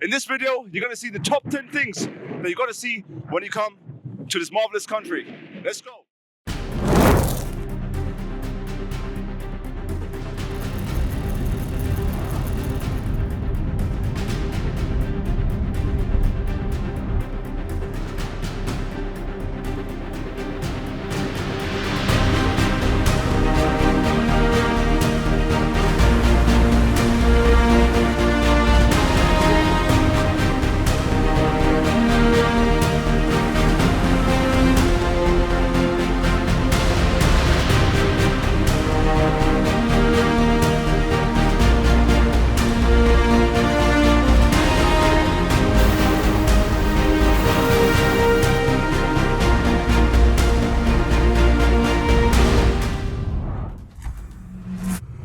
In this video, you're gonna see the top 10 things that you gotta see when you come to this marvelous country. Let's go.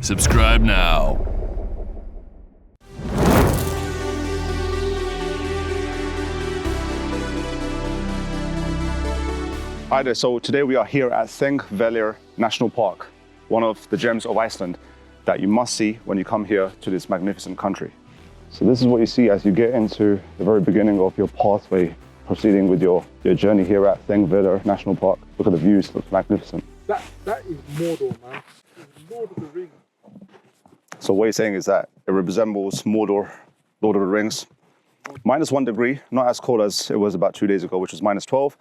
Subscribe now. Hi there, so today we are here at Thingvellir National Park, one of the gems of Iceland that you must see when you come here to this magnificent country. So this is what you see as you get into the very beginning of your pathway, proceeding with your journey here at Thingvellir National Park. Look at the views, it looks magnificent. That is Mordor, man. It's Lord of the Rings. So what you're saying is that it resembles Mordor, Lord of the Rings. -1 degree, not as cold as it was about 2 days ago, which was -12.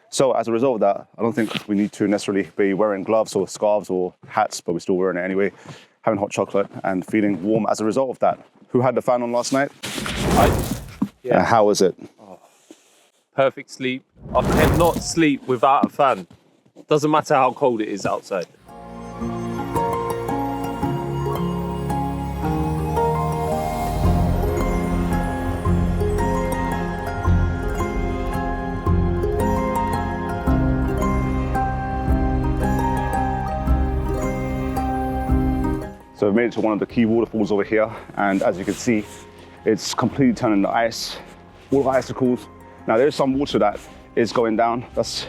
So as a result of that, I don't think we need to necessarily be wearing gloves or scarves or hats, but we're still wearing it anyway, having hot chocolate and feeling warm as a result of that. Who had the fan on last night? Yeah. And how was it? Oh, perfect sleep. I cannot sleep without a fan. Doesn't matter how cold it is outside. So we've made it to one of the key waterfalls over here, and as you can see, it's completely turning to ice, all the icicles. Now there's some water that is going down. That's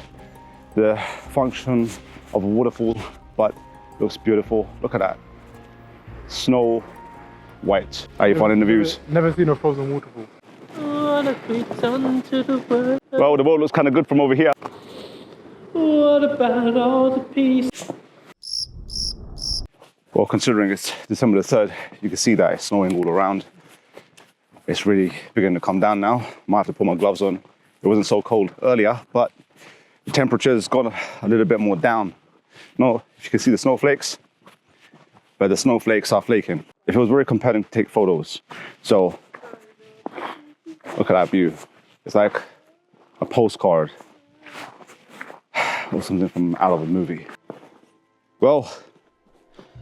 the function of a waterfall, but it looks beautiful. Look at that. Snow white. How you finding the views? Never seen a frozen waterfall. Well, the world looks kind of good from over here. What about all the peace? Well, considering it's December the 3rd, you can see that it's snowing all around. It's really beginning to come down now. Might have to put my gloves on. It wasn't so cold earlier, but the temperature's gone a little bit more down. No, if you can see the snowflakes, but the snowflakes are flaking. It was very compelling to take photos. So, look at that view. It's like a postcard or something from out of a movie. Well,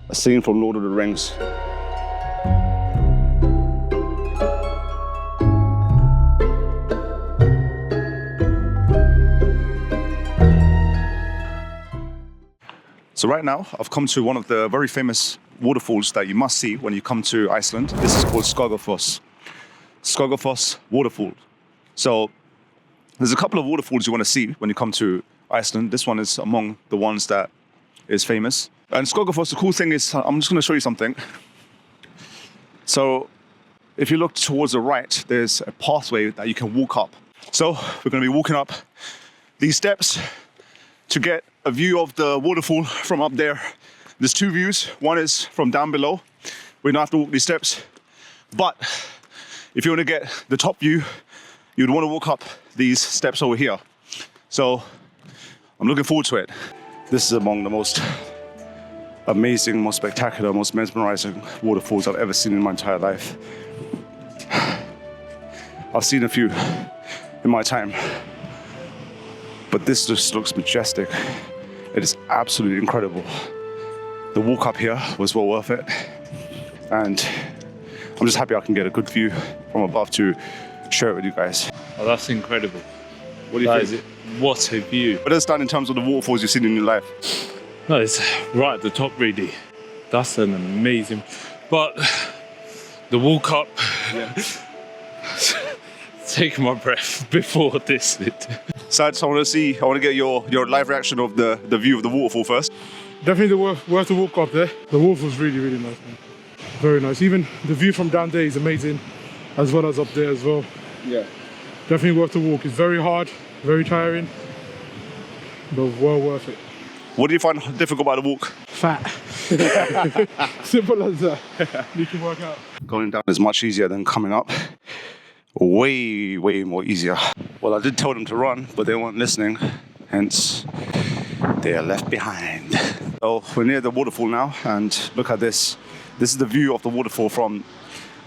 a scene from Lord of the Rings. So right now, I've come to one of the very famous waterfalls that you must see when you come to Iceland. This is called Skogafoss. Skogafoss Waterfall. So there's a couple of waterfalls you want to see when you come to Iceland. This one is among the ones that is famous. And Skogafoss, the cool thing is, I'm just going to show you something. So if you look towards the right, there's a pathway that you can walk up. So we're going to be walking up these steps to get a view of the waterfall from up there. There's two views. One is from down below. We don't have to walk these steps. But if you want to get the top view, you'd want to walk up these steps over here. So I'm looking forward to it. This is among the most amazing, most spectacular, most mesmerizing waterfalls I've ever seen in my entire life. I've seen a few in my time, but this just looks majestic. It is absolutely incredible. The walk up here was well worth it, and I'm just happy I can get a good view from above to share it with you guys. Oh, that's incredible. What do you think? What a view. But that's done in terms of the waterfalls you've seen in your life. No, it's right at the top, really. That's an amazing. But the walk up, taking my breath before this. Sads, I want to get your live reaction of the view of the waterfall first. Definitely worth the walk up there. The waterfall's really, really nice, man. Very nice. Even the view from down there is amazing. as well as up there as well. Yeah. Definitely worth the walk. It's very hard, very tiring, but well worth it. What do you find difficult about the walk? Fat. Simple as that. Need to work out. Going down is much easier than coming up. Way, way more easier. Well, I did tell them to run, but they weren't listening. Hence, they are left behind. So we're near the waterfall now, and look at this. This is the view of the waterfall from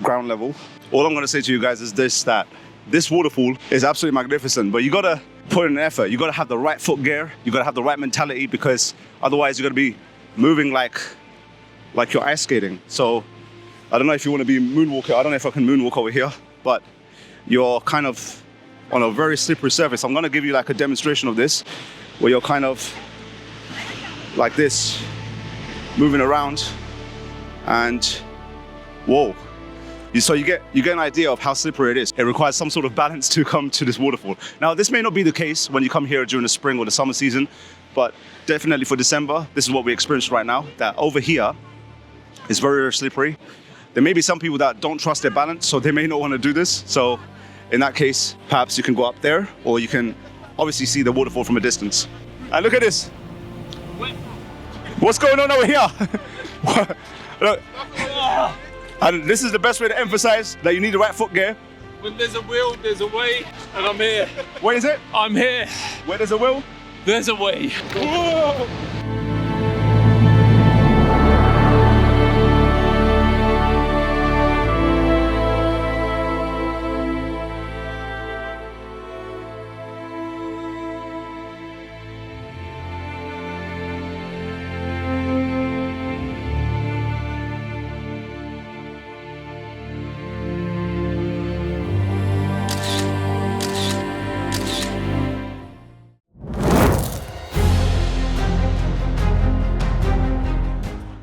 ground level. All I'm gonna say to you guys is this, that this waterfall is absolutely magnificent, but you gotta put in an effort. You gotta have the right foot gear. You gotta have the right mentality, because otherwise you're gonna be moving like you're ice skating. So I don't know if you wanna be moonwalking. I don't know if I can moonwalk over here, but you're kind of on a very slippery surface. I'm gonna give you like a demonstration of this, where you're kind of like this, moving around, and whoa. So you get an idea of how slippery it is. It requires some sort of balance to come to this waterfall. Now, this may not be the case when you come here during the spring or the summer season, but definitely for December, this is what we experience right now, that over here is very, very slippery. There may be some people that don't trust their balance, so they may not want to do this. So in that case, perhaps you can go up there, or you can obviously see the waterfall from a distance. And look at this. What's going on over here? Look. And this is the best way to emphasize that you need the right foot gear. When there's a will, there's a way, and I'm here. Where is it? I'm here. Where there's a will? There's a way. Whoa!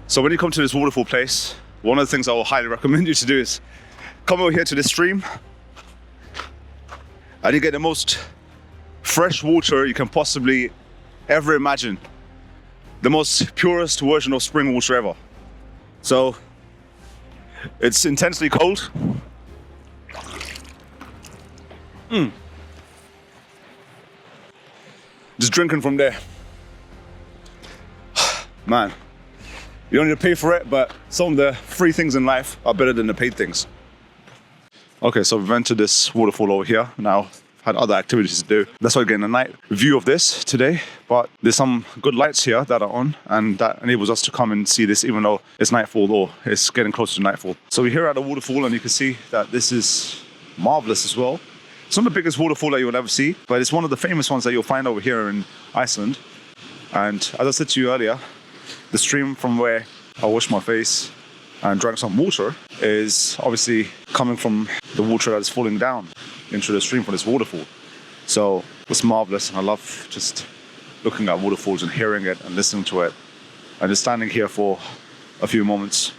So when you come to this waterfall place, one of the things I will highly recommend you to do is come over here to this stream, and you get the most fresh water you can possibly ever imagine. The most purest version of spring water ever. So it's intensely cold. Just drinking from there. Man. You don't need to pay for it, but some of the free things in life are better than the paid things. Okay, so we've entered this waterfall over here. Now, had other activities to do. That's why we're getting a night view of this today. But there's some good lights here that are on, and that enables us to come and see this even though it's nightfall, or it's getting closer to nightfall. So we're here at the waterfall, and you can see that this is marvelous as well. It's not the biggest waterfall that you'll ever see, but it's one of the famous ones that you'll find over here in Iceland. And as I said to you earlier, the stream from where I washed my face and drank some water is obviously coming from the water that is falling down into the stream from this waterfall. So it's marvelous, and I love just looking at waterfalls and hearing it and listening to it, and just standing here for a few moments,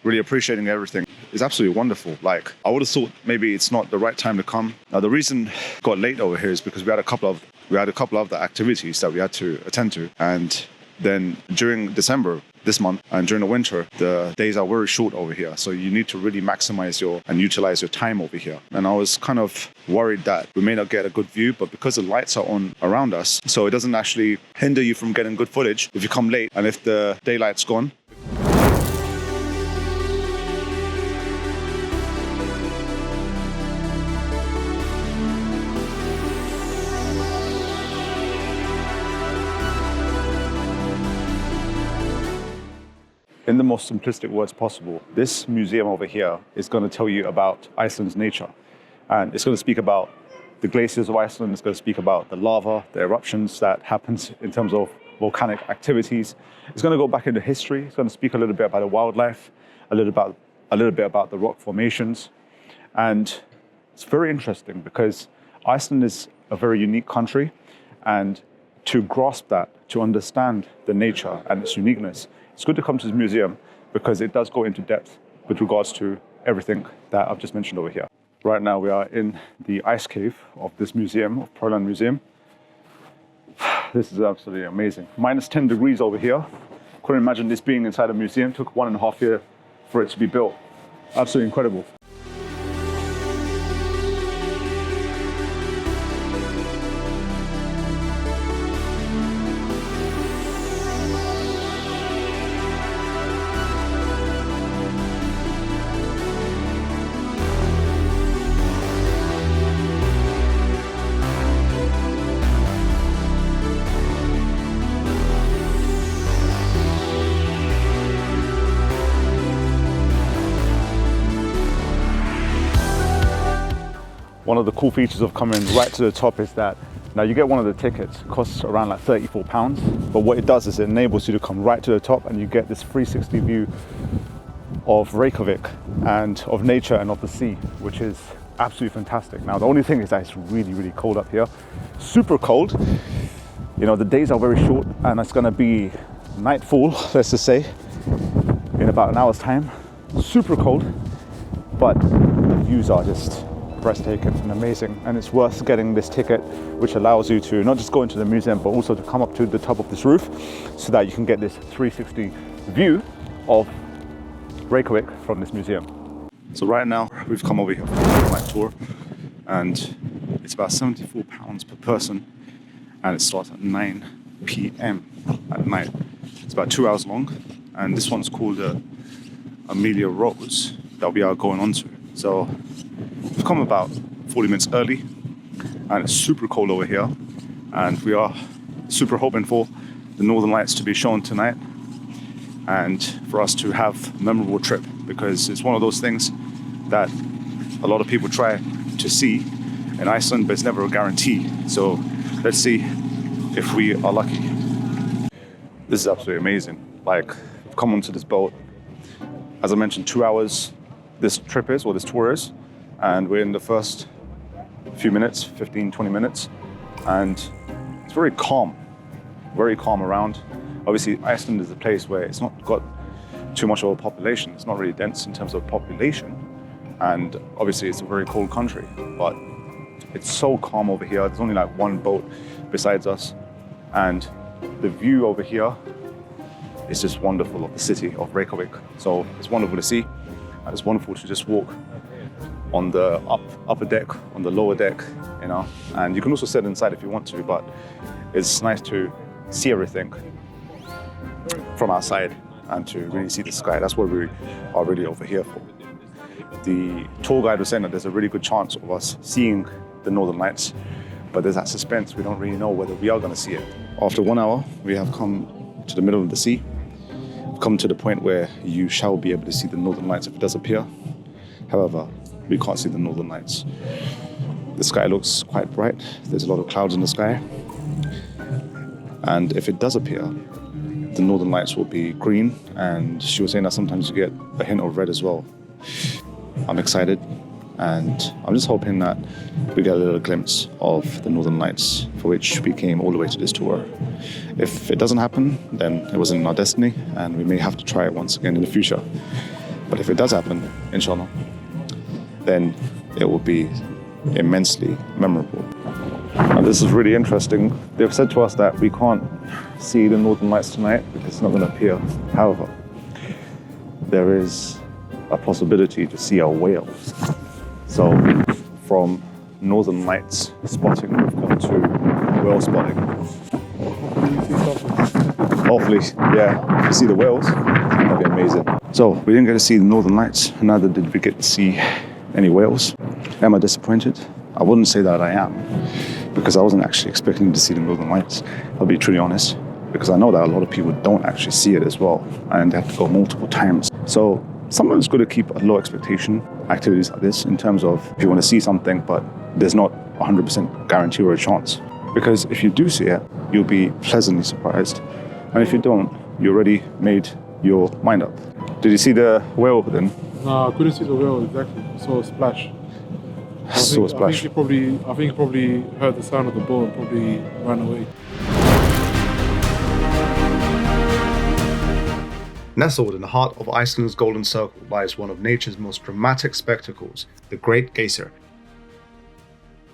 really appreciating everything. It's absolutely wonderful. Like, I would have thought maybe it's not the right time to come. Now, the reason it got late over here is because we had a couple of other activities that we had to attend to, and then during December, this month, and during the winter, the days are very short over here. So you need to really maximize and utilize your time over here. And I was kind of worried that we may not get a good view, but because the lights are on around us, so it doesn't actually hinder you from getting good footage if you come late and if the daylight's gone. In the most simplistic words possible, this museum over here is going to tell you about Iceland's nature. And it's going to speak about the glaciers of Iceland. It's going to speak about the lava, the eruptions that happens in terms of volcanic activities. It's going to go back into history. It's going to speak a little bit about the wildlife, a little bit about the rock formations. And it's very interesting because Iceland is a very unique country. And to grasp that, to understand the nature and its uniqueness, it's good to come to this museum because it does go into depth with regards to everything that I've just mentioned over here. Right now we are in the ice cave of this museum, of Perland Museum. This is absolutely amazing. Minus 10 degrees over here. Couldn't imagine this being inside a museum. It took 1.5 years for it to be built. Absolutely incredible. One of the cool features of coming right to the top is that now you get one of the tickets, it costs around like £34, but what it does is it enables you to come right to the top and you get this 360 view of Reyjkavik and of nature and of the sea, which is absolutely fantastic. Now the only thing is that it's really, really cold up here, super cold. You know, the days are very short and it's gonna be nightfall, let's just say, in about an hour's time. Super cold, but the views are just breathtaking and amazing, and it's worth getting this ticket, which allows you to not just go into the museum but also to come up to the top of this roof so that you can get this 360 view of Reyjkavik from this museum. So right now we've come over here for a night tour, and it's about £74 per person, and it starts at 9 p.m. at night. It's about 2 hours long, and this one's called Amelia Rose that we are going on to. So we've come about 40 minutes early, and it's super cold over here, and we are super hoping for the Northern Lights to be shown tonight and for us to have a memorable trip, because it's one of those things that a lot of people try to see in Iceland, but it's never a guarantee. So let's see if we are lucky. This is absolutely amazing. Like, I've come onto this boat, as I mentioned, 2 hours this trip is, or this tour is, and we're in the first few minutes, 15, 20 minutes, and it's very calm around. Obviously, Iceland is a place where it's not got too much of a population. It's not really dense in terms of population, and obviously it's a very cold country, but it's so calm over here. There's only like one boat besides us, and the view over here is just wonderful of the city of Reyjkavik. So it's wonderful to see, and it's wonderful to just walk on the upper deck, on the lower deck, you know, and you can also sit inside if you want to, but it's nice to see everything from outside and to really see the sky. That's what we are really over here for. The tour guide was saying that there's a really good chance of us seeing the Northern Lights, but there's that suspense. We don't really know whether we are going to see it. After 1 hour, we have come to the middle of the sea. We've come to the point where you shall be able to see the Northern Lights if it does appear. However, we can't see the Northern Lights. The sky looks quite bright. There's a lot of clouds in the sky. And if it does appear, the Northern Lights will be green, and she was saying that sometimes you get a hint of red as well. I'm excited, and I'm just hoping that we get a little glimpse of the Northern Lights, for which we came all the way to this tour. If it doesn't happen, then it wasn't in our destiny, and we may have to try it once again in the future. But if it does happen, inshallah, then it will be immensely memorable. And this is really interesting. They've said to us that we can't see the Northern Lights tonight because it's not going to appear. However, there is a possibility to see a whale. So from Northern Lights spotting, we've come to whale spotting. Hopefully, yeah, if you see the whales, that'd be amazing. So we didn't get to see the Northern Lights, neither did we get to see any whales. Am I disappointed? I wouldn't say that I am, because I wasn't actually expecting to see the Northern Lights. I'll be truly honest, because I know that a lot of people don't actually see it as well, and they have to go multiple times. So sometimes it's good to keep a low expectation activities like this, in terms of if you want to see something, but there's not 100% guarantee or a chance. Because if you do see it, you'll be pleasantly surprised. And if you don't, you already made your mind up. Did you see the whale then? No, I couldn't see the whale exactly. I saw a splash. I think he probably heard the sound of the boat and probably ran away. Nestled in the heart of Iceland's Golden Circle lies one of nature's most dramatic spectacles, the Great Geysir.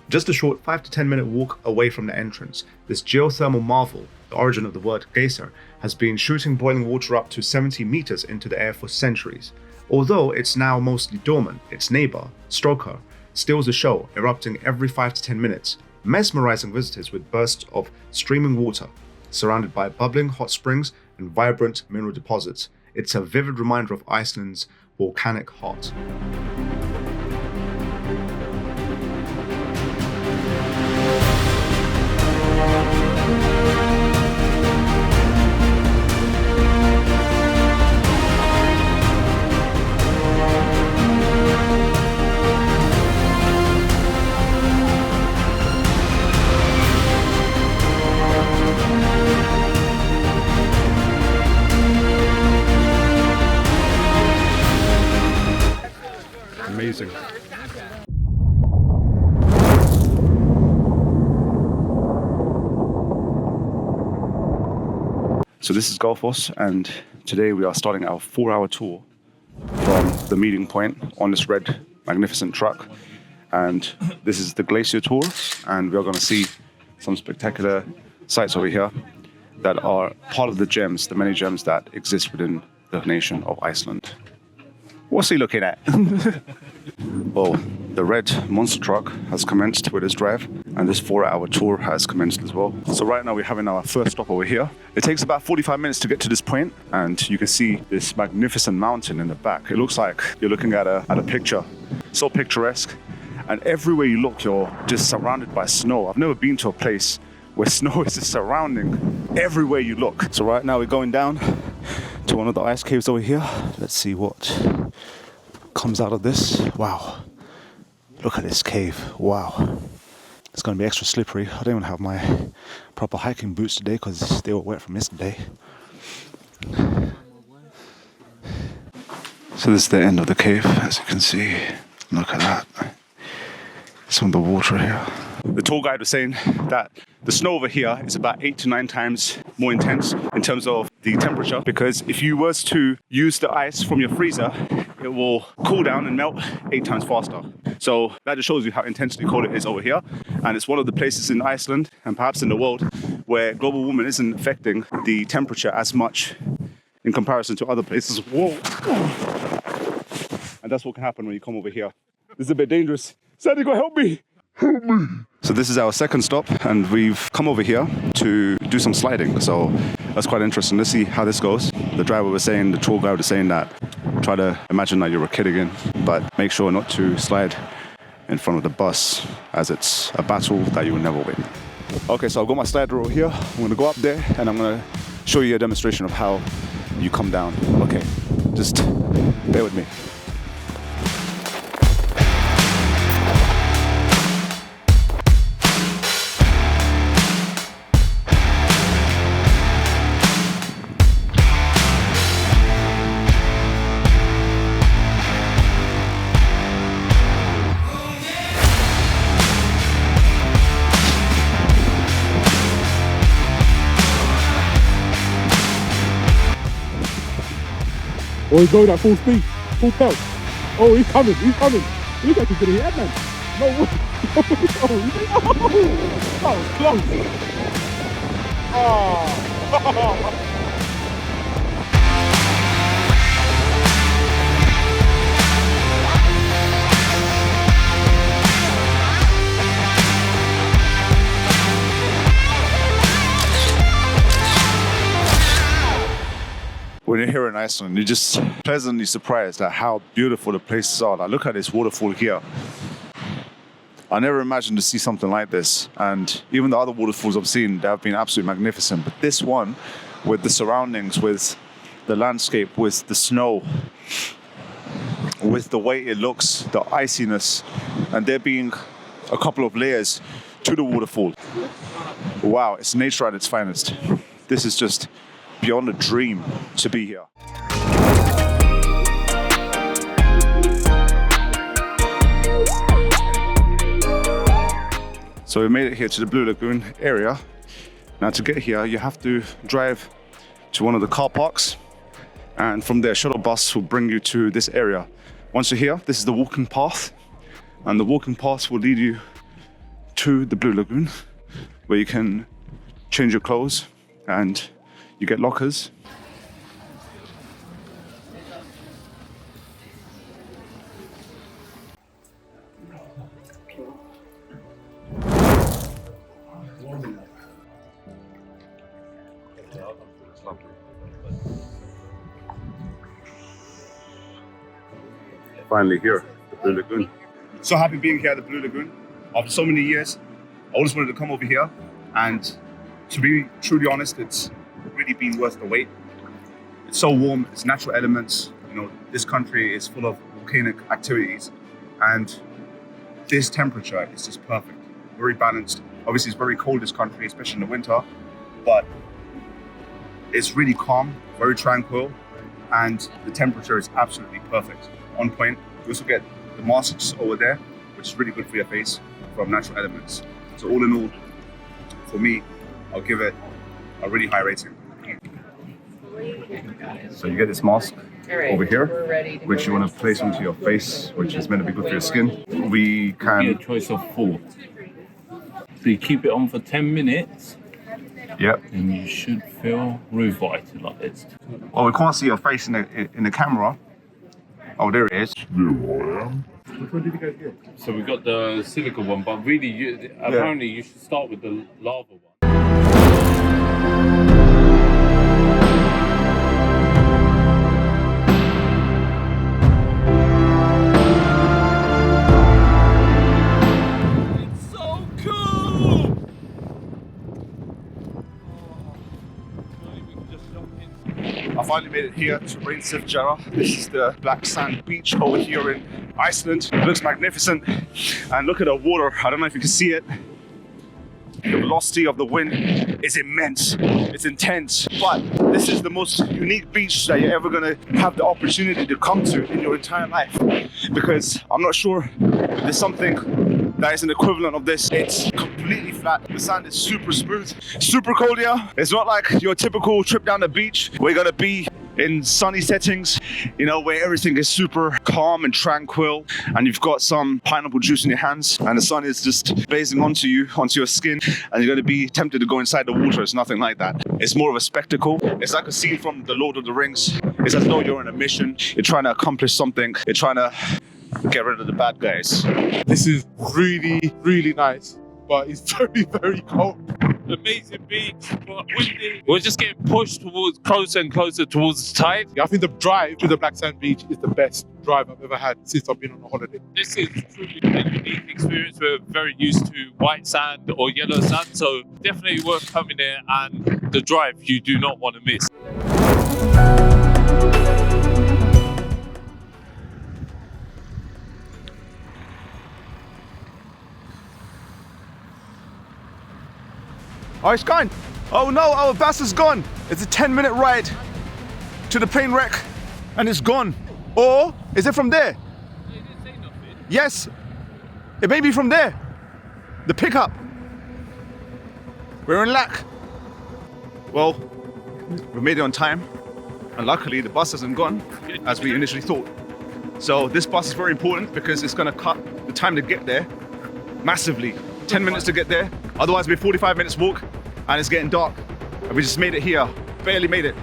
Just a short 5 to 10 minute walk away from the entrance, this geothermal marvel, the origin of the word geyser, has been shooting boiling water up to 70 meters into the air for centuries. Although it's now mostly dormant, its neighbor, Stroker, steals the show, erupting every 5 to 10 minutes, mesmerizing visitors with bursts of streaming water, surrounded by bubbling hot springs and vibrant mineral deposits. It's a vivid reminder of Iceland's volcanic heart. So this is Gulfoss, and today we are starting our 4-hour tour from the meeting point on this red magnificent truck. And this is the Glacier tour, and we are going to see some spectacular sites over here that are part of the gems, the many gems that exist within the nation of Iceland. What's he looking at? Well, the red monster truck has commenced with its drive, and this 4-hour tour has commenced as well. So right now we're having our first stop over here. It takes about 45 minutes to get to this point, and you can see this magnificent mountain in the back. It looks like you're looking at a picture. So picturesque, and everywhere you look, you're just surrounded by snow. I've never been to a place where snow is just surrounding everywhere you look. So right now we're going down to one of the ice caves over here. Let's see what comes out of this. Wow, look at this cave. Wow, it's going to be extra slippery. I don't even have my proper hiking boots today because they were wet from yesterday. So this is the end of the cave, as you can see. Look at that. Some of the water here. The tour guide was saying that the snow over here is about 8 to 9 times more intense in terms of the temperature, because if you was to use the ice from your freezer, it will cool down and melt 8 times faster. So that just shows you how intensely cold it is over here. And it's one of the places in Iceland and perhaps in the world where global warming isn't affecting the temperature as much in comparison to other places. Whoa! And that's what can happen when you come over here. This is a bit dangerous. Sandy, go help me! Help me! So this is our second stop, and we've come over here to do some sliding. So that's quite interesting. Let's see how this goes. The driver was saying, the tour guide was saying that try to imagine that you're a kid again, but make sure not to slide in front of the bus, as it's a battle that you will never win. Okay, so I've got my slider over here. I'm going to go up there, and I'm going to show you a demonstration of how you come down. Okay, just bear with me. Oh, he's going at full speed, full pelt. Oh, he's coming, he's coming. Look like he's gonna hit man. No, that was close. Oh. When you're here in Iceland, you're just pleasantly surprised at how beautiful the places are. Like, look at this waterfall here. I never imagined to see something like this. And even the other waterfalls I've seen, they have been absolutely magnificent. But this one, with the surroundings, with the landscape, with the snow, with the way it looks, the iciness, and there being a couple of layers to the waterfall. Wow, it's nature at its finest. This is just beyond a dream to be here. So we made it here to the Blue Lagoon area. Now to get here, you have to drive to one of the car parks, and from there, a shuttle bus will bring you to this area. Once you're here, this is the walking path, and the walking path will lead you to the Blue Lagoon, where you can change your clothes and you get lockers. Finally here, the Blue Lagoon. So happy being here at the Blue Lagoon. After so many years, I always wanted to come over here, and to be truly honest, it's really been worth the wait. It's so warm, it's natural elements. You know, this country is full of volcanic activities, and this temperature is just perfect, very balanced. Obviously, it's very cold, this country, especially in the winter, but it's really calm, very tranquil, and the temperature is absolutely perfect, on point. You also get the masks over there, which is really good for your face, from natural elements. So all in all, for me, I'll give it a really high rating. So you get this mask over here, which you want to place onto your face, which is meant to be good for your skin. We Be a can, choice of 4. So you keep it on for 10 minutes yep. and you should feel revitalized. Oh, we can't see your face in the camera. Oh, there it is. Which one did you guys get? So we got the silica one, but really, apparently you should start with the lava one. I finally made it here to Reyjkavik. This is the black sand beach over here in Iceland. It looks magnificent. And look at the water. I don't know if you can see it. The velocity of the wind is immense. It's intense. But this is the most unique beach that you're ever gonna have the opportunity to come to in your entire life. Because I'm not sure if there's something that is an equivalent of this. It's completely flat. The sand is super smooth, super cold here. It's not like your typical trip down the beach. We're gonna be in sunny settings, you know, where everything is super calm and tranquil, and you've got some pineapple juice in your hands, and the sun is just blazing onto you, onto your skin, and you're going to be tempted to go inside the water. It's nothing like that. It's more of a spectacle. It's like a scene from The Lord of the Rings. It's as though you're on a mission. You're trying to accomplish something. You're trying to get rid of the bad guys. This is really, really nice, but it's very, very cold. Amazing beach, but windy. We're just getting pushed towards closer and closer towards the tide. I think the drive to the black sand beach is the best drive I've ever had since I've been on a holiday. This is truly a unique experience. We're very used to white sand or yellow sand, so definitely worth coming here, and the drive you do not want to miss. Oh, it's gone. Oh no, our bus is gone. It's a 10-minute ride to the plane wreck and it's gone. Or is it from there? They didn't say nothing. Yes, it may be from there. The pickup. We're in luck. Well, we made it on time, and luckily the bus hasn't gone as we initially thought. So this bus is very important because it's going to cut the time to get there massively. 10 minutes to get there, otherwise it'll be 45 minutes walk, and it's getting dark. And we just made it here, barely made it.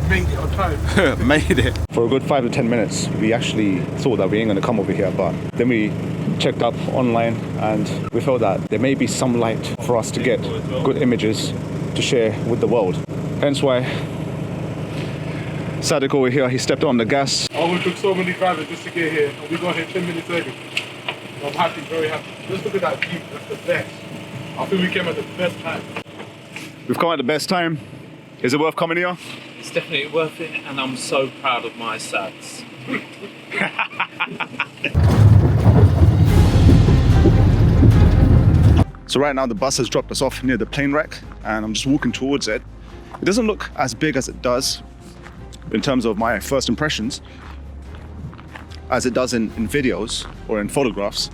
Made it on time. Made it. For a good 5 to 10 minutes, we actually thought that we ain't gonna come over here, but then we checked up online and we felt that there may be some light for us to get good images to share with the world. Hence why Sadik over here, he stepped on the gas. Oh, we took so many drivers just to get here, and we got here 10 minutes early. I'm happy, very happy. Just look at that view, that's the best. I think we came at the best time. We've come at the best time. Is it worth coming here? It's definitely worth it, and I'm so proud of my stats. So right now the bus has dropped us off near the plane wreck, and I'm just walking towards it. It doesn't look as big as it does in terms of my first impressions, as it does in videos or in photographs,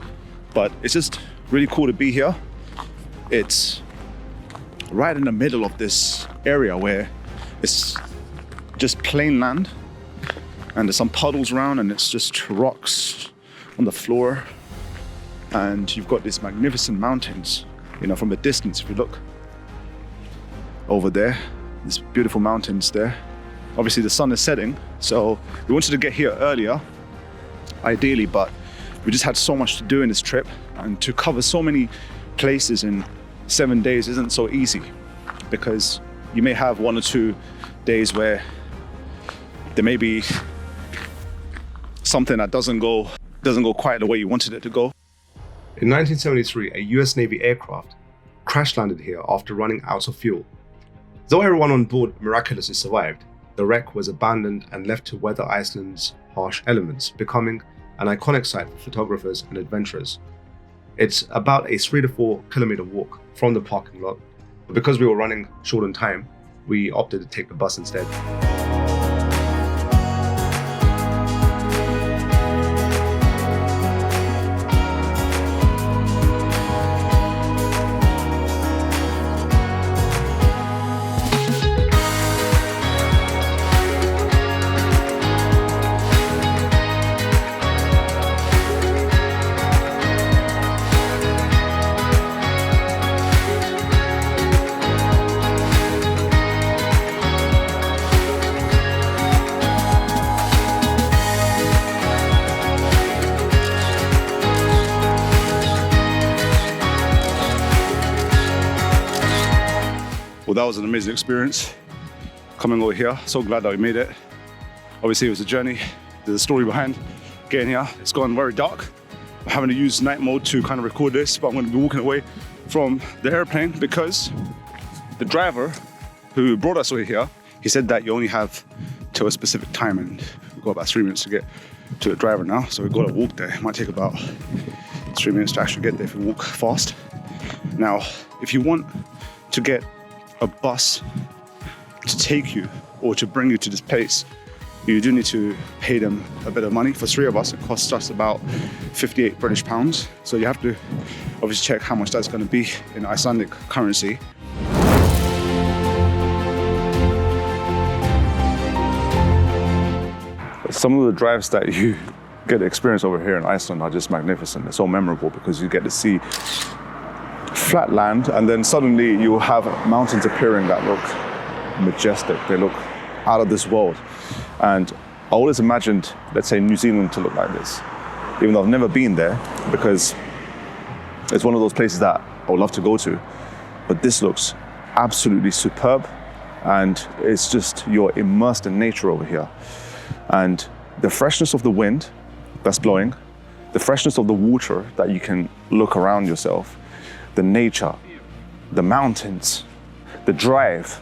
but it's just really cool to be here. It's right in the middle of this area where it's just plain land and there's some puddles around and it's just rocks on the floor, and you've got these magnificent mountains, you know, from a distance. If you look over there, these beautiful mountains there. Obviously the sun is setting, so we wanted to get here earlier ideally, but we just had so much to do in this trip, and to cover so many places in 7 days isn't so easy, because you may have 1 or 2 days where there may be something that doesn't go quite the way you wanted it to go. In 1973, a US Navy aircraft crash landed here after running out of fuel. Though everyone on board miraculously survived, the wreck was abandoned and left to weather Iceland's harsh elements, becoming an iconic site for photographers and adventurers. It's about a 3 to 4 kilometer walk from the parking lot, but because we were running short on time, we opted to take the bus instead. Well, that was an amazing experience coming over here. So glad that we made it. Obviously, it was a journey. There's a story behind getting here. It's gone very dark. I'm having to use night mode to kind of record this, but I'm going to be walking away from the airplane because the driver who brought us over here, he said that you only have till a specific time, and we've got about 3 minutes to get to the driver now. So we've got to walk there. It might take about 3 minutes to actually get there if we walk fast. Now, if you want to get a bus to take you or to bring you to this place, you do need to pay them a bit of money. For 3 of us, it costs us about 58 British pounds. So you have to obviously check how much that's going to be in Icelandic currency. Some of the drives that you get to experience over here in Iceland are just magnificent. They're so memorable because you get to see flat land, and then suddenly you have mountains appearing that look majestic. They look out of this world. And I always imagined, let's say, New Zealand to look like this, even though I've never been there, because it's one of those places that I would love to go to. But this looks absolutely superb, and it's just, you're immersed in nature over here. And the freshness of the wind that's blowing, the freshness of the water that you can look around yourself, the nature, the mountains, the drive,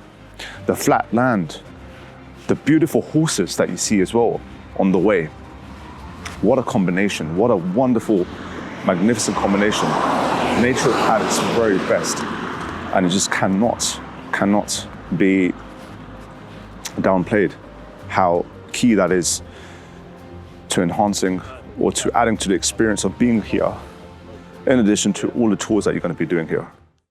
the flat land, the beautiful horses that you see as well on the way. What a combination, what a wonderful, magnificent combination. Nature at its very best, and it just cannot be downplayed how key that is to enhancing or to adding to the experience of being here, in addition to all the tours that you're going to be doing here.